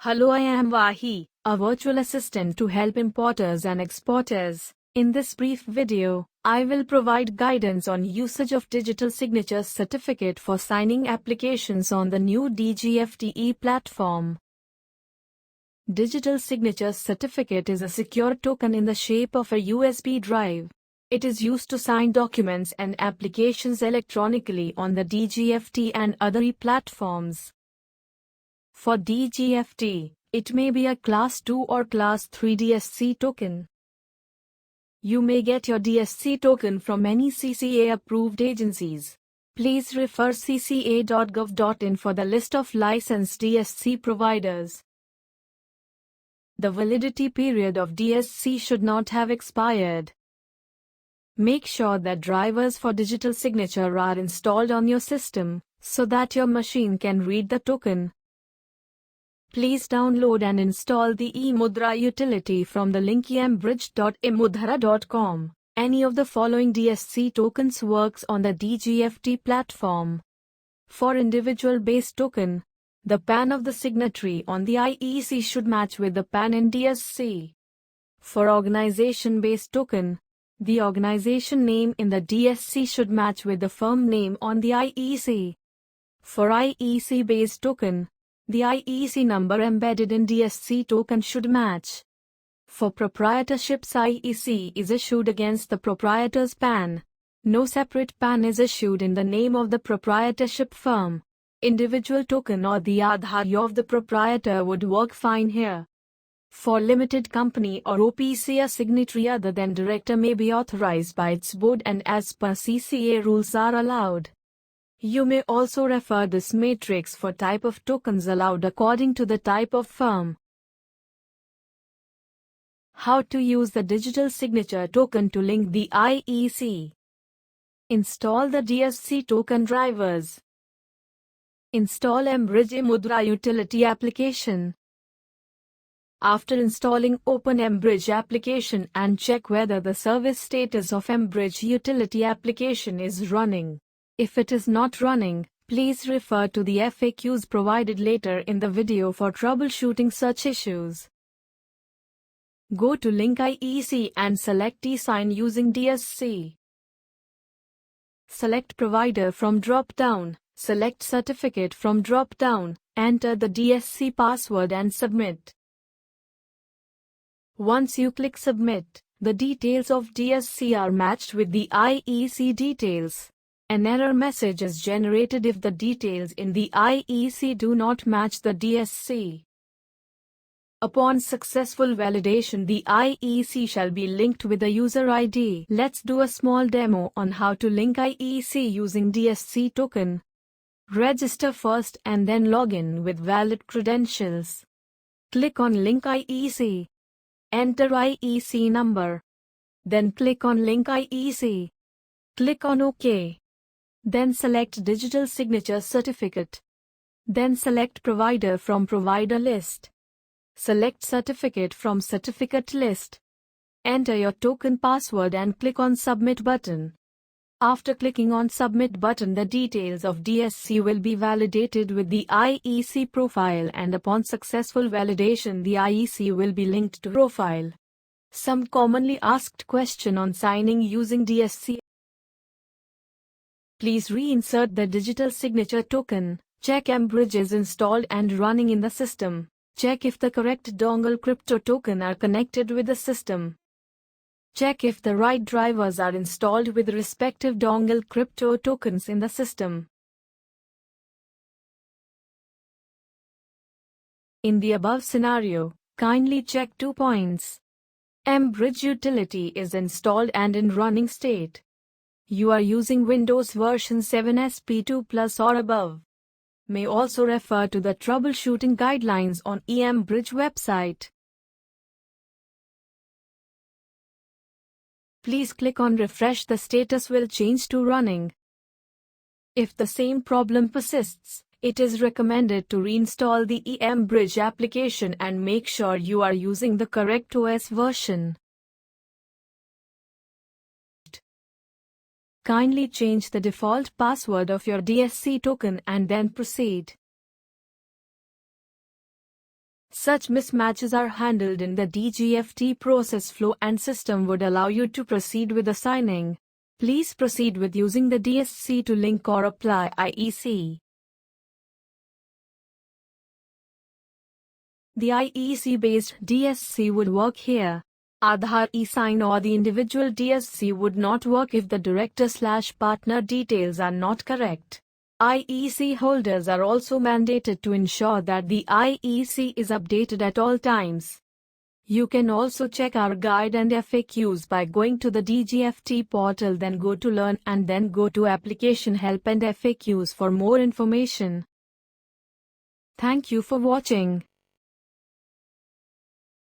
Hello, I am Wahi, a virtual assistant to help importers and exporters. In this brief video, I will provide guidance on usage of digital signature certificate for signing applications on the new DGFT platform. Digital signature certificate is a secure token in the shape of a USB drive. It is used to sign documents and applications electronically on the DGFT and other platforms. For DGFT, it may be a Class 2 or Class 3 DSC token. You may get your DSC token from any CCA-approved agencies. Please refer cca.gov.in for the list of licensed DSC providers. The validity period of DSC should not have expired. Make sure that drivers for digital signature are installed on your system, so that your machine can read the token. Please download and install the eMudhra utility from the link emubridge.emudhra.com. Any of the following DSC tokens works on the DGFT platform. For individual-based token, the PAN of the signatory on the IEC should match with the PAN in DSC. For organization-based token, the organization name in the DSC should match with the firm name on the IEC. For IEC-based token, the IEC number embedded in DSC token should match. For proprietorships, IEC is issued against the proprietor's PAN. No separate PAN is issued in the name of the proprietorship firm. Individual token or the Aadhaar of the proprietor would work fine here. For limited company or OPC, a signatory other than director may be authorized by its board and as per CCA rules are allowed. You may also refer this matrix for type of tokens allowed according to the type of firm. How to use the digital signature token to link the IEC. Install the DSC token drivers. Install mBridge eMudhra utility application. After installing, open mBridge application and check whether the service status of mBridge utility application is running. If it is not running, please refer to the FAQs provided later in the video for troubleshooting such issues. Go to link IEC and select eSign using DSC. Select provider from drop-down, select certificate from drop-down, enter the DSC password and submit. Once you click submit, the details of DSC are matched with the IEC details. An error message is generated if the details in the IEC do not match the DSC. Upon successful validation, the IEC shall be linked with the user ID. Let's do a small demo on how to link IEC using DSC token. Register first and then log in with valid credentials. Click on Link IEC. Enter IEC number. Then click on Link IEC. Click on OK. Then select Digital Signature Certificate. Then select Provider from Provider List. Select Certificate from Certificate List. Enter your token password and click on Submit button. After clicking on Submit button, the details of DSC will be validated with the IEC profile, and upon successful validation, the IEC will be linked to profile. Some commonly asked question on signing using DSC. Please reinsert the digital signature token. Check mBridge is installed and running in the system. Check if the correct dongle crypto token are connected with the system. Check if the right drivers are installed with respective dongle crypto tokens in the system. In the above scenario, kindly check 2 points. mBridge utility is installed and in running state. You are using Windows version 7 SP2 Plus or above. May also refer to the troubleshooting guidelines on eMBridge website. Please click on refresh. The status will change to running. If the same problem persists, it is recommended to reinstall the eMBridge application and make sure you are using the correct OS version. Kindly change the default password of your DSC token and then proceed. Such mismatches are handled in the DGFT process flow and system would allow you to proceed with assigning. Please proceed with using the DSC to link or apply IEC. The IEC-based DSC would work here. Aadhaar e-sign or the individual DSC would not work if the director/partner details are not correct. IEC holders are also mandated to ensure that the IEC is updated at all times. You can also check our guide and FAQs by going to the DGFT portal, then go to Learn and then go to Application Help and FAQs for more information. Thank you for watching.